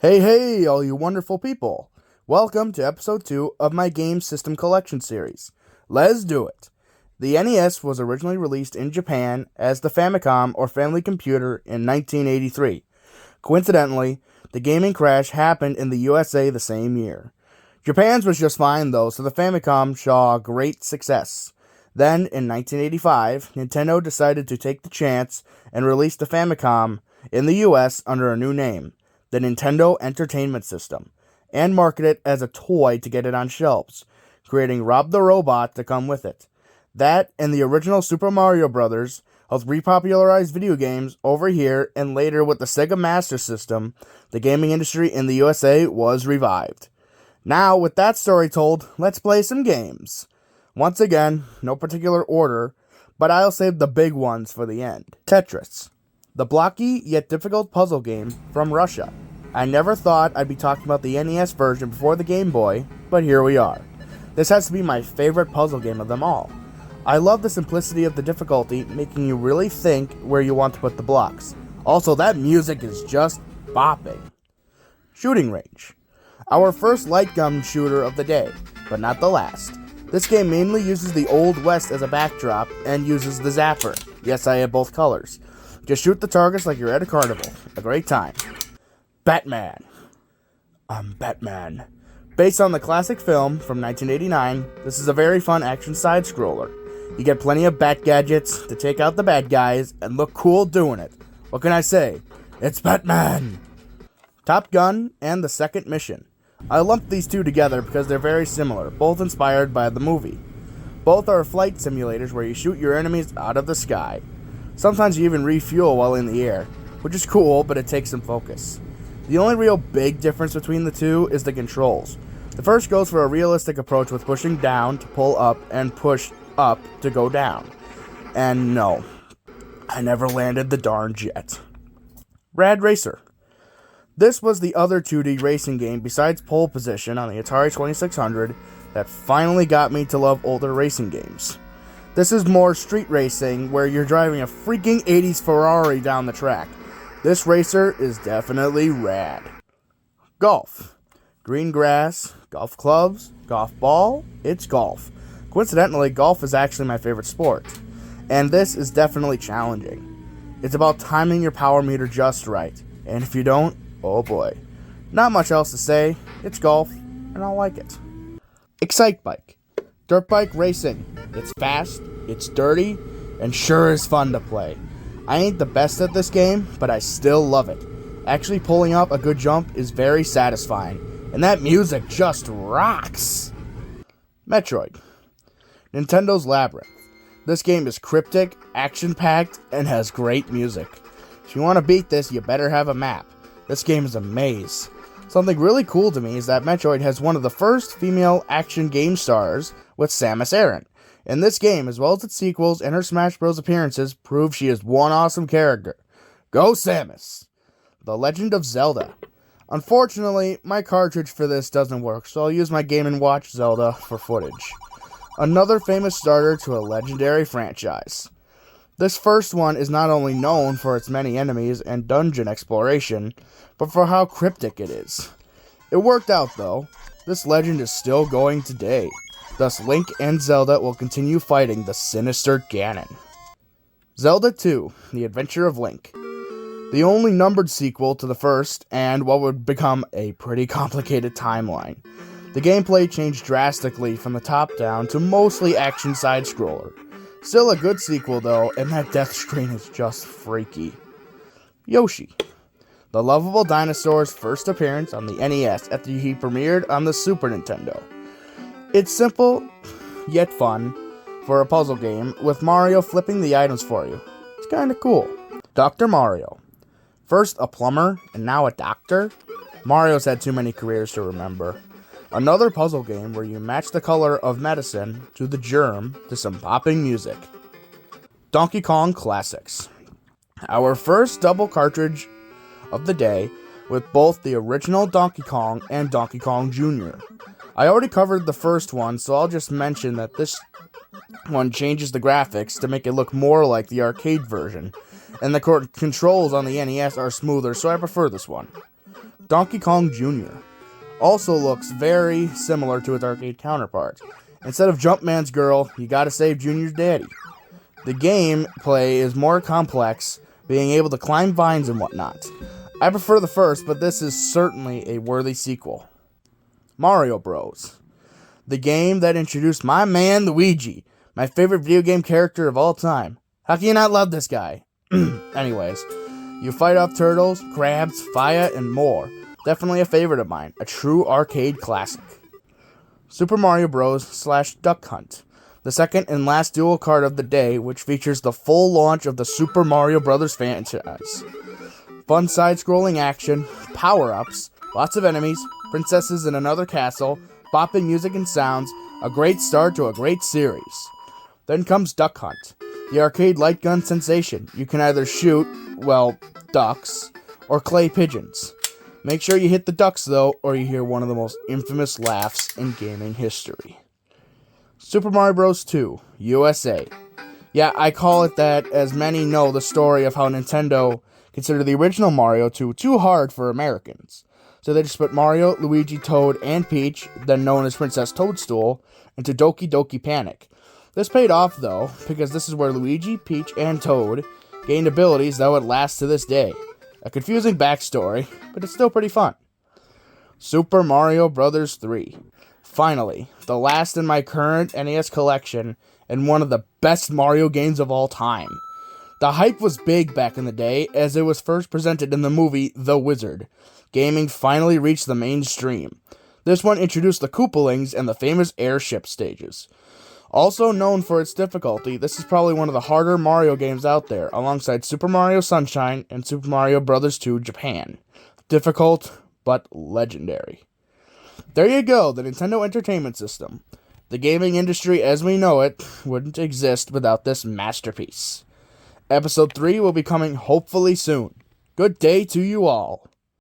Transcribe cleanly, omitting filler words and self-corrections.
Hey, all you wonderful people! Welcome to episode 2 of my Game System Collection series. Let's do it! The NES was originally released in Japan as the Famicom or Family Computer in 1983. Coincidentally, the gaming crash happened in the USA the same year. Japan's was just fine though, so the Famicom saw great success. Then, in 1985, Nintendo decided to take the chance and release the Famicom in the US under a new name, the Nintendo Entertainment System, and market it as a toy to get it on shelves, creating Rob the Robot to come with it. That and the original Super Mario Bros. Helped repopularize video games over here, and later with the Sega Master System, the gaming industry in the USA was revived. Now, with that story told, let's play some games. Once again, no particular order, but I'll save the big ones for the end. Tetris. The blocky yet difficult puzzle game from Russia. I never thought I'd be talking about the NES version before the Game Boy, but here we are. This has to be my favorite puzzle game of them all. I love the simplicity of the difficulty, making you really think where you want to put the blocks. Also, that music is just bopping. Shooting Range. Our first light gun shooter of the day, but not the last. This game mainly uses the Old West as a backdrop and uses the Zapper. Yes, I have both colors. Just shoot the targets like you're at a carnival. A great time. Batman. I'm Batman. Based on the classic film from 1989, this is a very fun action side-scroller. You get plenty of bat gadgets to take out the bad guys and look cool doing it. What can I say? It's Batman! Top Gun and The Second Mission. I lumped these two together because they're very similar, both inspired by the movie. Both are flight simulators where you shoot your enemies out of the sky. Sometimes you even refuel while in the air, which is cool, but it takes some focus. The only real big difference between the two is the controls. The first goes for a realistic approach with pushing down to pull up and push up to go down. And no, I never landed the darn jet. Rad Racer. This was the other 2D racing game besides Pole Position on the Atari 2600 that finally got me to love older racing games. This is more street racing, where you're driving a freaking 80s Ferrari down the track. This racer is definitely rad. Golf. Green grass, golf clubs, golf ball, it's golf. Coincidentally, golf is actually my favorite sport. And this is definitely challenging. It's about timing your power meter just right. And if you don't, oh boy. Not much else to say. It's golf, and I like it. Excite Bike. Dirt bike racing. It's fast, it's dirty, and sure is fun to play. I ain't the best at this game, but I still love it. Actually pulling up a good jump is very satisfying, and that music just rocks. Metroid. Nintendo's Labyrinth. This game is cryptic, action-packed, and has great music. If you want to beat this, you better have a map. This game is a maze. Something really cool to me is that Metroid has one of the first female action game stars with Samus Aran. In this game, as well as its sequels and her Smash Bros. Appearances, prove she is one awesome character. Go Samus! The Legend of Zelda. Unfortunately, my cartridge for this doesn't work, so I'll use my Game & Watch Zelda for footage. Another famous starter to a legendary franchise. This first one is not only known for its many enemies and dungeon exploration, but for how cryptic it is. It worked out though. This legend is still going today. Thus Link and Zelda will continue fighting the sinister Ganon. Zelda 2, The Adventure of Link. The only numbered sequel to the first, and what would become a pretty complicated timeline. The gameplay changed drastically from the top down to mostly action side-scroller. Still a good sequel though, and that death screen is just freaky. Yoshi. The lovable dinosaur's first appearance on the NES after he premiered on the Super Nintendo. It's simple, yet fun, for a puzzle game, with Mario flipping the items for you. It's kinda cool. Dr. Mario. First a plumber, and now a doctor? Mario's had too many careers to remember. Another puzzle game where you match the color of medicine to the germ to some popping music. Donkey Kong Classics. Our first double cartridge of the day with both the original Donkey Kong and Donkey Kong Jr. I already covered the first one, so I'll just mention that this one changes the graphics to make it look more like the arcade version, and the controls on the NES are smoother, so I prefer this one. Donkey Kong Jr. also looks very similar to its arcade counterpart. Instead of Jumpman's girl, you gotta save Junior's daddy. The gameplay is more complex, being able to climb vines and whatnot. I prefer the first, but this is certainly a worthy sequel. Mario Bros. The game that introduced my man Luigi, my favorite video game character of all time. How can you not love this guy? Anyways, you fight off turtles, crabs, fire, and more. Definitely a favorite of mine, a true arcade classic. Super Mario Bros. / Duck Hunt, the second and last dual card of the day, which features the full launch of the Super Mario Bros. Franchise. Fun side-scrolling action, power-ups, lots of enemies, princesses in another castle, bopping music and sounds, a great start to a great series. Then comes Duck Hunt, the arcade light gun sensation. You can either shoot, well, ducks, or clay pigeons. Make sure you hit the ducks, though, or you hear one of the most infamous laughs in gaming history. Super Mario Bros. 2, USA. Yeah, I call it that, as many know the story of how Nintendo considered the original Mario 2 too hard for Americans. So they just put Mario, Luigi, Toad, and Peach, then known as Princess Toadstool, into Doki Doki Panic. This paid off, though, because this is where Luigi, Peach, and Toad gained abilities that would last to this day. A confusing backstory, but it's still pretty fun. Super Mario Bros. 3. Finally, the last in my current NES collection, and one of the best Mario games of all time. The hype was big back in the day, as it was first presented in the movie The Wizard. Gaming finally reached the mainstream. This one introduced the Koopalings and the famous airship stages. Also known for its difficulty, this is probably one of the harder Mario games out there, alongside Super Mario Sunshine and Super Mario Bros. 2 Japan. Difficult, but legendary. There you go, the Nintendo Entertainment System. The gaming industry as we know it wouldn't exist without this masterpiece. Episode 3 will be coming hopefully soon. Good day to you all.